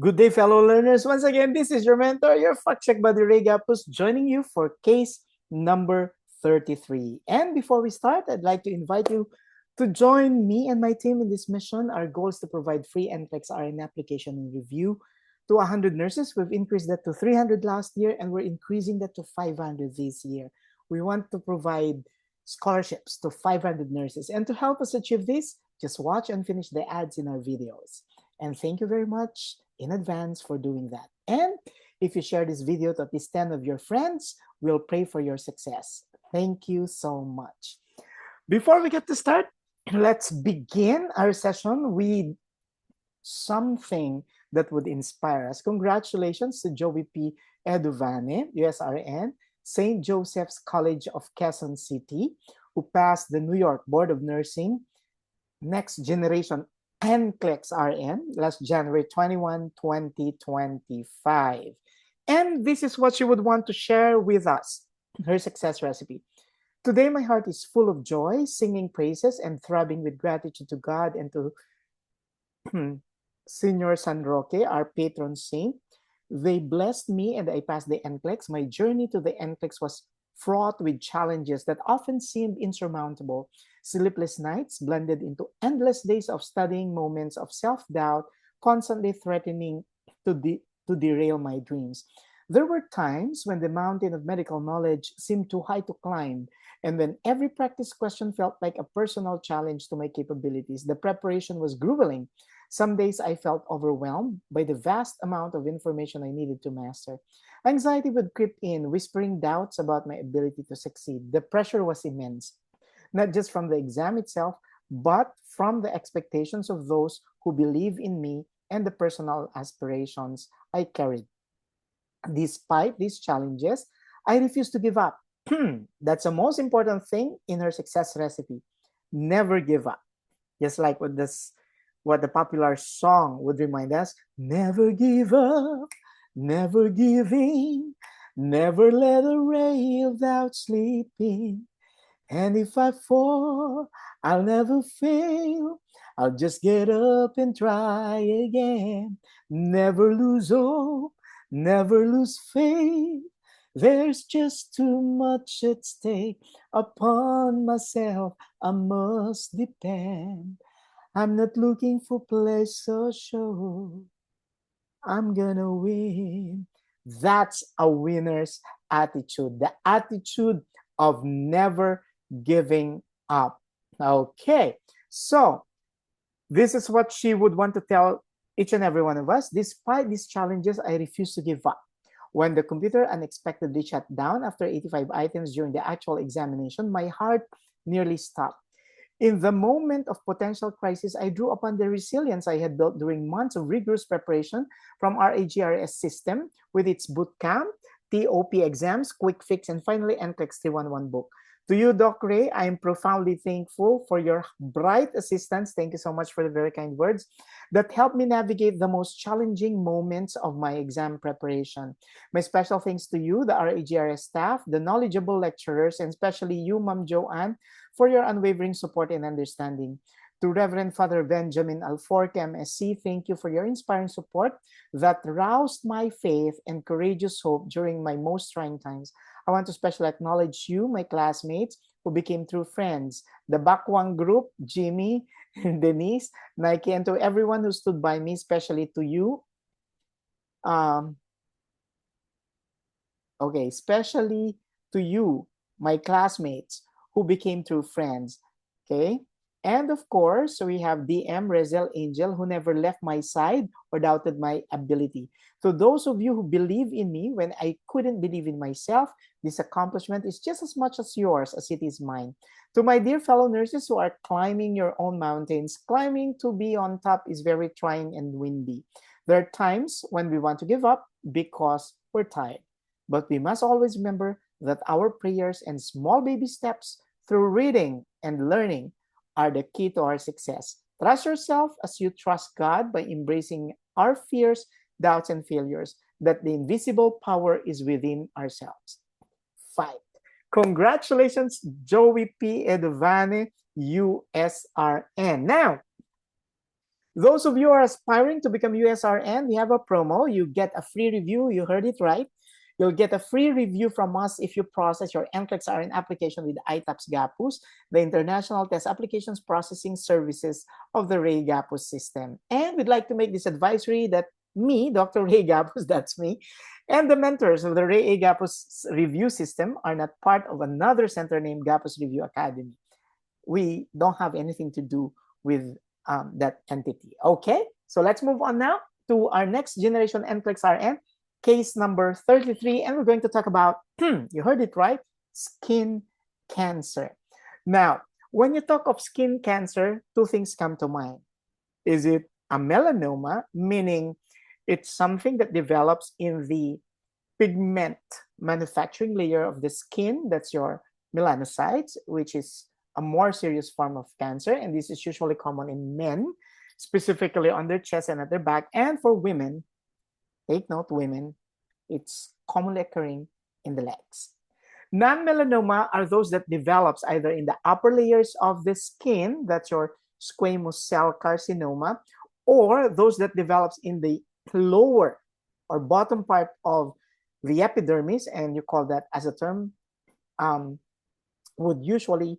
Good day, fellow learners. Once again, this is your mentor, your fact check buddy Ray Gapuz, joining you for case number 33. And before we start, I'd like to invite you to join me and my team in this mission. Our goal is to provide free NCLEX RN application and review to 100 nurses. We've increased that to 300 last year, and we're increasing that to 500 this year. We want to provide scholarships to 500 nurses. And to help us achieve this, just watch and finish the ads in our videos. And thank you very much in advance for doing that. And if you share this video to at least 10 of your friends, we'll pray for your success. Thank you so much. Before we get to start, let's begin our session with something that would inspire us. Congratulations to Joey P. Eduvane, USRN, St. Joseph's College of Quezon City, who passed the New York Board of Nursing Next Generation NCLEX RN last January 21, 2025. And this is what she would want to share with us, her success recipe. Today, my heart is full of joy, singing praises and throbbing with gratitude to God and to Senior San Roque, our patron saint. They blessed me and I passed the NCLEX. My journey to the NCLEX was fraught with challenges that often seemed insurmountable. Sleepless nights blended into endless days of studying, moments of self-doubt, constantly threatening to derail my dreams. There were times when the mountain of medical knowledge seemed too high to climb, and when every practice question felt like a personal challenge to my capabilities. The preparation was grueling. Some days I felt overwhelmed by the vast amount of information I needed to master. Anxiety would creep in, whispering doubts about my ability to succeed. The pressure was immense, not just from the exam itself, but from the expectations of those who believe in me and the personal aspirations I carried. Despite these challenges, I refused to give up. That's the most important thing in her success recipe. Never give up. Just like what the popular song would remind us, never give up, never giving, never let a ray of doubt sleep in. And if I fall, I'll never fail. I'll just get up and try again. Never lose hope, never lose faith. There's just too much at stake. Upon myself, I must depend. I'm not looking for place or show. I'm gonna win. That's a winner's attitude. The attitude of never giving up. Okay, so this is what she would want to tell each and every one of us. Despite these challenges, I refuse to give up. When the computer unexpectedly shut down after 85 items during the actual examination, my heart nearly stopped. In the moment of potential crisis, I drew upon the resilience I had built during months of rigorous preparation from our AGRS system with its boot camp, TOP exams, quick fix, and finally NCLEX 311 book. To you, Doc Ray, I am profoundly thankful for your bright assistance. Thank you so much for the very kind words that helped me navigate the most challenging moments of my exam preparation. My special thanks to you, the RAGRS staff, the knowledgeable lecturers, and especially you, Ma'am Joanne, for your unwavering support and understanding. To Reverend Father Benjamin Alforque, MSc, thank you for your inspiring support that roused my faith and courageous hope during my most trying times. I want to especially acknowledge you, my classmates, who became true friends. The Bakwang group, Jimmy, Denise, Nike, and to everyone who stood by me, especially to you. Especially to you, my classmates, who became true friends. Okay. And of course, we have DM Rezel Angel, who never left my side or doubted my ability. To those of you who believe in me when I couldn't believe in myself, this accomplishment is just as much as yours as it is mine. To my dear fellow nurses who are climbing your own mountains, climbing to be on top is very trying and windy. There are times when we want to give up because we're tired. But we must always remember that our prayers and small baby steps through reading and learning are the key to our success. Trust yourself as you trust God by embracing our fears, doubts, and failures, that the invisible power is within ourselves. Fight. Congratulations, Joey P. Eduvane, USRN. Now, Those of you who are aspiring to become USRN, we have a promo. You get a free review. You heard it right. You'll get a free review from us if you process your NCLEX RN application with ITAPS Gapuz, the International Test Applications Processing Services of the Ray Gapuz system. And we'd like to make this advisory that me, Dr. Ray Gapuz, that's me, and the mentors of the Ray Gapuz review system are not part of another center named Gapuz Review Academy. We don't have anything to do with that entity. Okay, so let's move on now to our next generation NCLEX RN, case number 33, and we're going to talk about, you heard it right, skin cancer. Now, when you talk of skin cancer, two things come to mind. Is it a melanoma, meaning it's something that develops in the pigment manufacturing layer of the skin, that's your melanocytes, which is a more serious form of cancer, and this is usually common in men, specifically on their chest and at their back. And for women, take note, women, it's commonly occurring in the legs. Non-melanoma are those that develops either in the upper layers of the skin, that's your squamous cell carcinoma, or those that develops in the lower or bottom part of the epidermis, and you call that as a term, would usually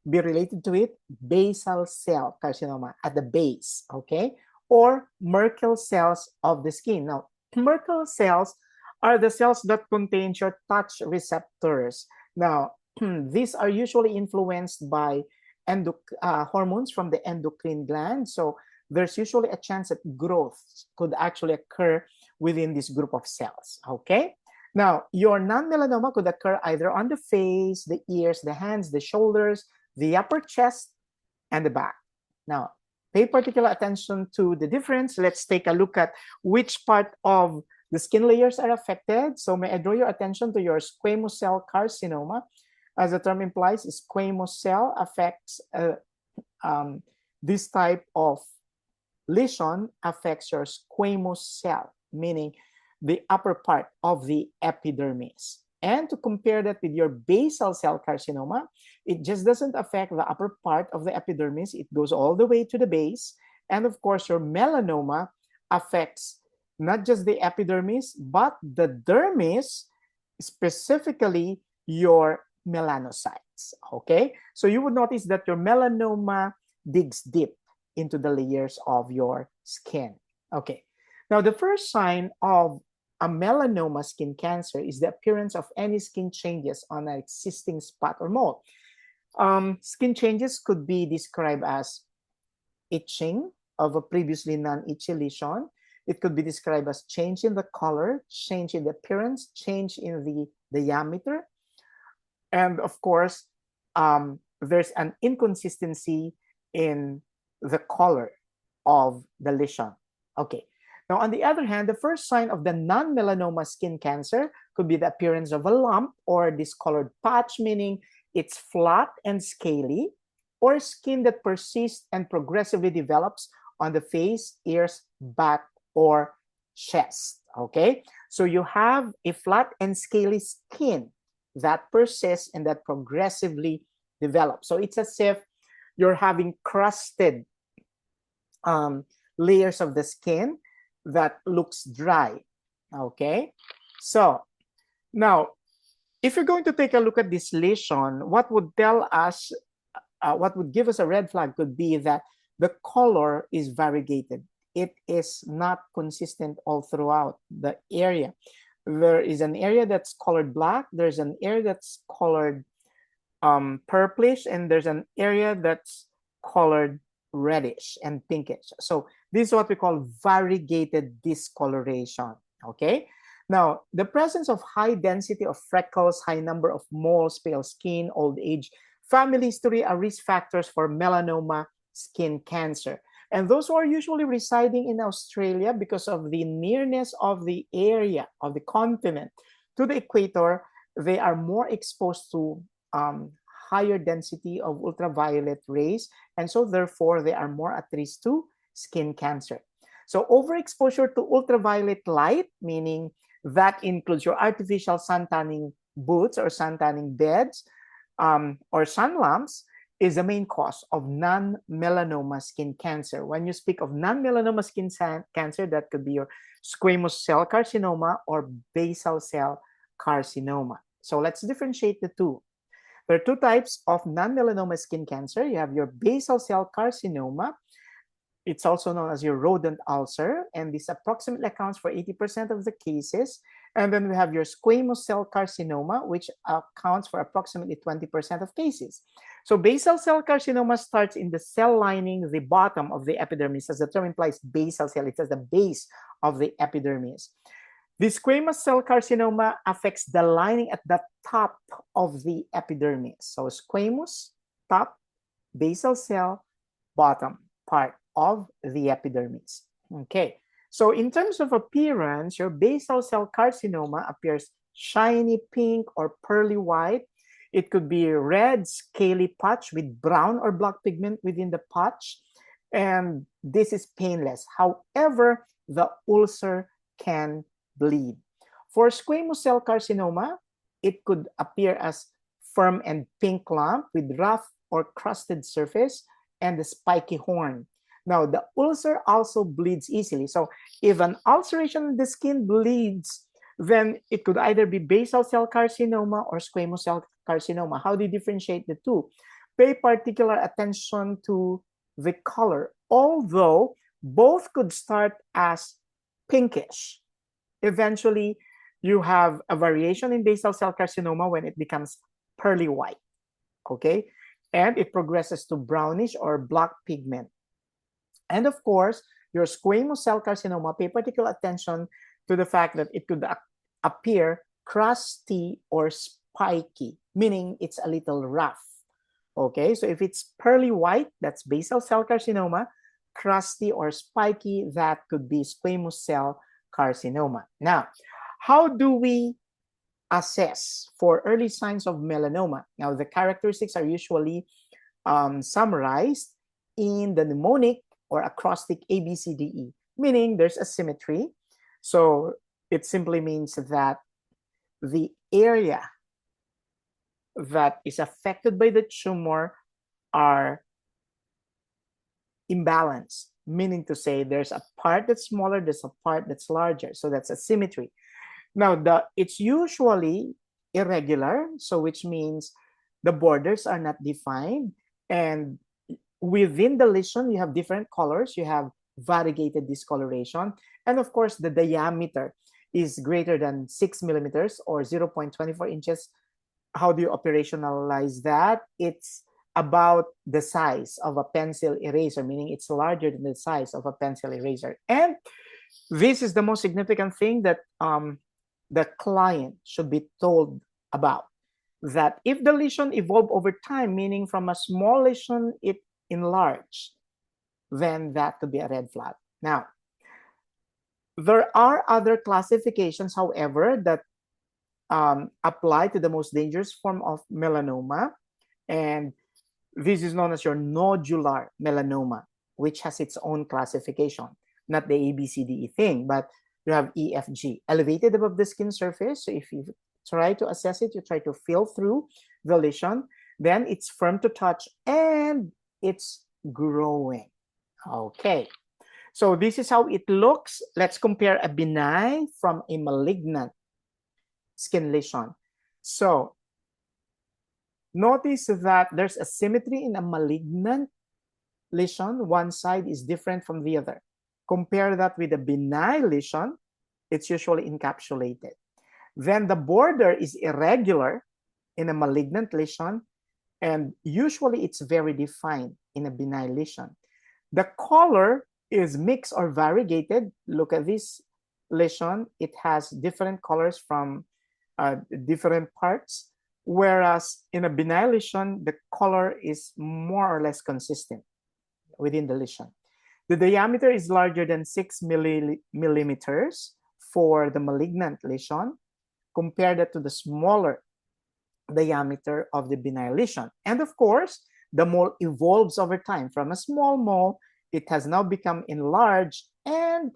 be related to it, basal cell carcinoma at the base, okay? Or Merkel cells of the skin. Now, Merkel cells are the cells that contain your touch receptors. Now, these are usually influenced by hormones from the endocrine gland. So there's usually a chance that growth could actually occur within this group of cells, okay? Now, your non-melanoma could occur either on the face, the ears, the hands, the shoulders, the upper chest, and the back. Now, pay particular attention to the difference. Let's take a look at which part of the skin layers are affected. So may I draw your attention to your squamous cell carcinoma. As the term implies, squamous cell affects this type of lesion affects your squamous cell, meaning the upper part of the epidermis. And to compare that with your basal cell carcinoma, it just doesn't affect the upper part of the epidermis. It goes all the way to the base. And of course, your melanoma affects not just the epidermis, but the dermis, specifically your melanocytes, okay? So you would notice that your melanoma digs deep into the layers of your skin, okay? Now, the first sign of a melanoma skin cancer is the appearance of any skin changes on an existing spot or mole. Skin changes could be described as itching of a previously non-itchy lesion. It could be described as change in the color, change in the appearance, change in the diameter. And of course, there's an inconsistency in the color of the lesion. Okay. Now, on the other hand, the first sign of the non-melanoma skin cancer could be the appearance of a lump or discolored patch, meaning it's flat and scaly, or skin that persists and progressively develops on the face, ears, back, or chest, okay? So you have a flat and scaly skin that persists and that progressively develops. So it's as if you're having crusted layers of the skin that looks dry, okay? So now, if you're going to take a look at this lesion, what would tell us, what would give us a red flag could be that the color is variegated. It is not consistent all throughout the area. There is an area that's colored black, there's an area that's colored purplish, and there's an area that's colored reddish and pinkish. So this is what we call variegated discoloration, okay? Now, the presence of high density of freckles, high number of moles, pale skin, old age, family history are risk factors for melanoma skin cancer. And those who are usually residing in Australia, because of the nearness of the area of the continent to the equator, they are more exposed to higher density of ultraviolet rays, and so therefore they are more at risk to skin cancer. So overexposure to ultraviolet light, meaning that includes your artificial sun tanning boots or sun tanning beds or sun lamps, is the main cause of non-melanoma skin cancer. When you speak of non-melanoma skin cancer, that could be your squamous cell carcinoma or basal cell carcinoma. So let's differentiate the two. There are two types of non-melanoma skin cancer. You have your basal cell carcinoma. It's also known as your rodent ulcer, and this approximately accounts for 80% of the cases. And then we have your squamous cell carcinoma, which accounts for approximately 20% of cases. So basal cell carcinoma starts in the cell lining, the bottom of the epidermis. As the term implies, basal cell, it says the base of the epidermis. The squamous cell carcinoma affects the lining at the top of the epidermis. So squamous, top, basal cell, bottom part of the epidermis. Okay, so in terms of appearance, your basal cell carcinoma appears shiny pink or pearly white. It could be a red, scaly patch with brown or black pigment within the patch, and this is painless. However, the ulcer can bleed. For squamous cell carcinoma, it could appear as firm and pink lump with rough or crusted surface and the spiky horn. Now, the ulcer also bleeds easily. So if an ulceration in the skin bleeds, then it could either be basal cell carcinoma or squamous cell carcinoma. How do you differentiate the two? Pay particular attention to the color. Although both could start as pinkish, eventually you have a variation in basal cell carcinoma when it becomes pearly white, okay? And it progresses to brownish or black pigment. And of course, your squamous cell carcinoma, pay particular attention to the fact that it could appear crusty or spiky, meaning it's a little rough. Okay, so if it's pearly white, that's basal cell carcinoma. Crusty or spiky, that could be squamous cell carcinoma. Now, how do we assess for early signs of melanoma? Now, the characteristics are usually summarized in the mnemonic or acrostic ABCDE, meaning there's asymmetry. So it simply means that the area that is affected by the tumor are imbalanced, meaning to say there's a part that's smaller, there's a part that's larger. So that's asymmetry. Now, it's usually irregular, so which means the borders are not defined, and within the lesion, you have different colors. You have variegated discoloration. And of course, the diameter is greater than 6 millimeters or 0.24 inches. How do you operationalize that? It's about the size of a pencil eraser, meaning it's larger than the size of a pencil eraser. And this is the most significant thing that the client should be told about. That if the lesion evolved over time, meaning from a small lesion, it enlarged, then that could be a red flag. Now, there are other classifications, however, that apply to the most dangerous form of melanoma, and this is known as your nodular melanoma, which has its own classification, not the ABCDE thing, but you have EFG, elevated above the skin surface. So if you try to assess it, you try to feel through the lesion, then it's firm to touch and it's growing. Okay, so this is how it looks. Let's compare a benign from a malignant skin lesion. So notice that there's asymmetry in a malignant lesion. One side is different from the other. Compare that with a benign lesion, it's usually encapsulated. Then the border is irregular in a malignant lesion, and usually it's very defined in a benign lesion. The color is mixed or variegated. Look at this lesion. It has different colors from different parts, whereas in a benign lesion, the color is more or less consistent within the lesion. The diameter is larger than 6 millimeters for the malignant lesion. Compare that to the smaller diameter of the benign lesion. And of course, the mole evolves over time. From a small mole, it has now become enlarged and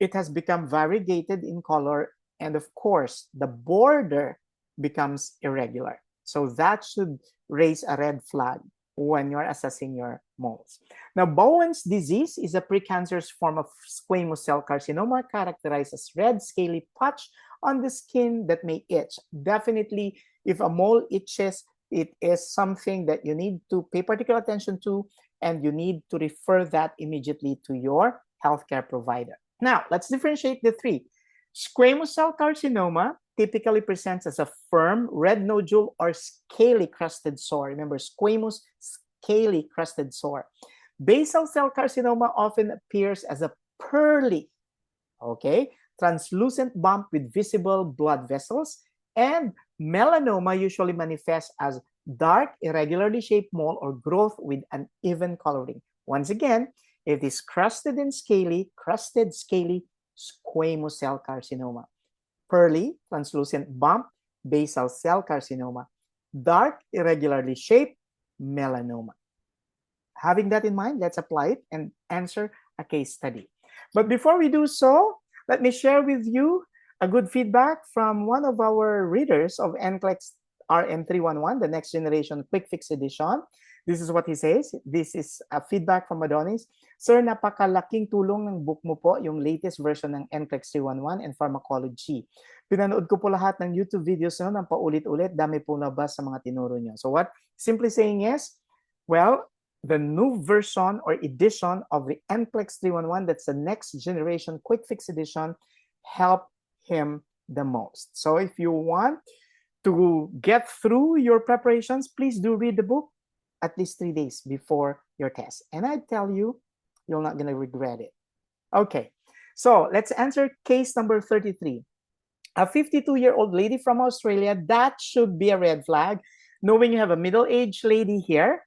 it has become variegated in color. And of course, the border becomes irregular. So that should raise a red flag when you're assessing your moles. Now, Bowen's disease is a precancerous form of squamous cell carcinoma characterized as red scaly patch on the skin that may itch. Definitely, if a mole itches, it is something that you need to pay particular attention to, and you need to refer that immediately to your healthcare provider. Now, let's differentiate the three. Squamous cell carcinoma typically presents as a firm red nodule or scaly crusted sore. Remember, squamous, scaly crusted sore. Basal cell carcinoma often appears as a pearly, okay, translucent bump with visible blood vessels, and melanoma usually manifests as dark, irregularly shaped mole or growth with uneven coloring. Once again, it is crusted, scaly, squamous cell carcinoma. Pearly, translucent bump, basal cell carcinoma. Dark, irregularly shaped, melanoma. Having that in mind, let's apply it and answer a case study. But before we do so, let me share with you a good feedback from one of our readers of NCLEX RN 311, the next generation quick fix edition. This is what he says. This is a feedback from Adonis. Sir, napakalaking tulong ng book mo po, yung latest version ng NCLEX 311 and pharmacology. Pinanood ko po lahat ng YouTube videos nyo ng paulit-ulit. Dami po nabas sa mga tinuro nyo. So what simply saying is, well, the new version or edition of the NCLEX 311, that's the next generation quick fix edition, helped him the most. So if you want to get through your preparations, please do read the book at least 3 days before your test. And I tell you, you're not going to regret it. Okay, so let's answer case number 33. A 52-year-old lady from Australia, that should be a red flag. Knowing you have a middle-aged lady here,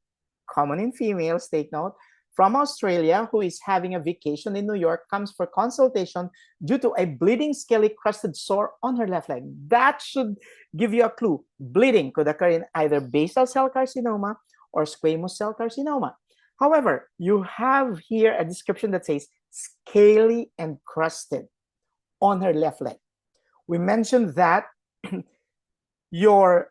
common in females, take note, from Australia who is having a vacation in New York, comes for consultation due to a bleeding scaly crusted sore on her left leg. That should give you a clue. Bleeding could occur in either basal cell carcinoma or squamous cell carcinoma. However, you have here a description that says scaly and crusted on her left leg. We mentioned that your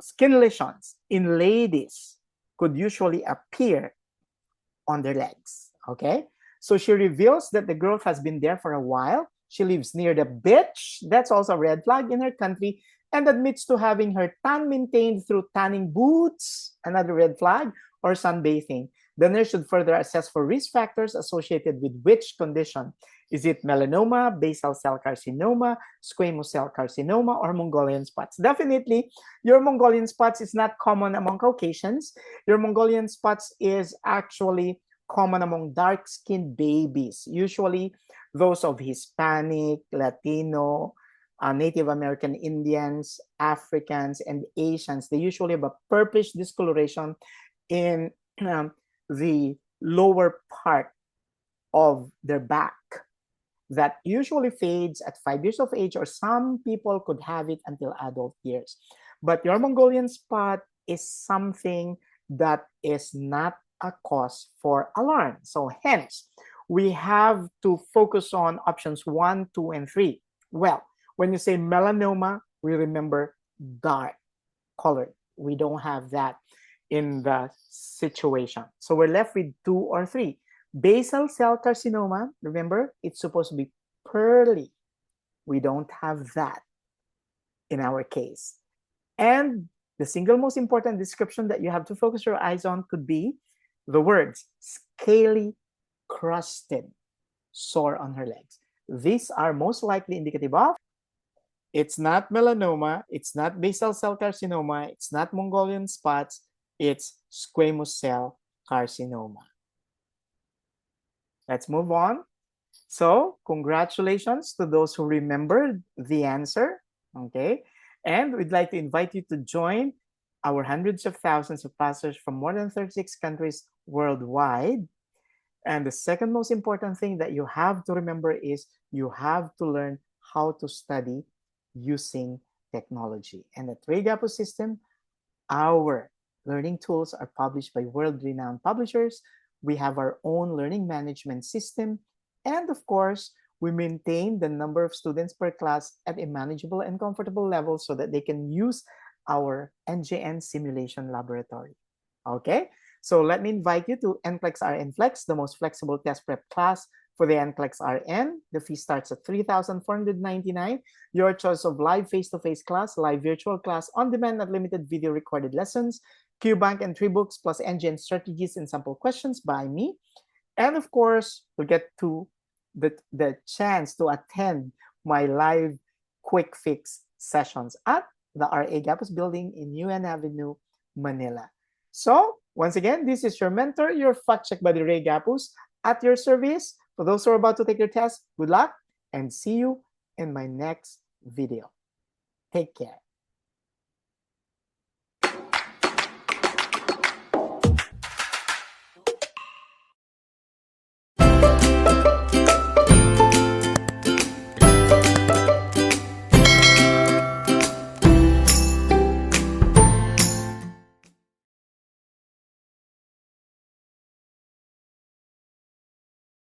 skin lesions in ladies could usually appear on their legs, okay? So she reveals that the growth has been there for a while. She lives near the beach. That's also a red flag in her country, and admits to having her tan maintained through tanning boots, another red flag, or sunbathing. The nurse should further assess for risk factors associated with which condition. Is it melanoma, basal cell carcinoma, squamous cell carcinoma, or Mongolian spots? Definitely, your Mongolian spots is not common among Caucasians. Your Mongolian spots is actually common among dark-skinned babies, usually those of Hispanic, Latino, Native American Indians, Africans, and Asians. They usually have a purplish discoloration in the lower part of their back that usually fades at 5 years of age, or some people could have it until adult years. But your Mongolian spot is something that is not a cause for alarm. So hence, we have to focus on options 1, 2, and 3. Well, when you say melanoma, we remember dark colored. We don't have that in the situation. So we're left with 2 or 3. Basal cell carcinoma, remember, it's supposed to be pearly. We don't have that in our case. And the single most important description that you have to focus your eyes on could be the words scaly crusted sore on her legs. These are most likely indicative of it's not melanoma, it's not basal cell carcinoma, it's not Mongolian spots, it's squamous cell carcinoma. Let's move on. So, congratulations to those who remembered the answer, okay? And we'd like to invite you to join our hundreds of thousands of pastors from more than 36 countries worldwide. And the second most important thing that you have to remember is you have to learn how to study using technology. And at Ray Gapuz system, our learning tools are published by world-renowned publishers. We have our own learning management system. And of course, we maintain the number of students per class at a manageable and comfortable level so that they can use our NGN simulation laboratory. Okay, so let me invite you to NCLEX RN Flex, the most flexible test prep class for the NCLEX RN. The fee starts at $3,499. Your choice of live face-to-face class, live virtual class, on-demand unlimited video recorded lessons, QBank and 3 books, plus NGN strategies and sample questions by me. And of course, we'll get to the chance to attend my live quick fix sessions at the RA Gapuz building in UN Avenue, Manila. So, once again, this is your mentor, your fact check buddy Ray Gapuz at your service. For those who are about to take your test, good luck and see you in my next video. Take care.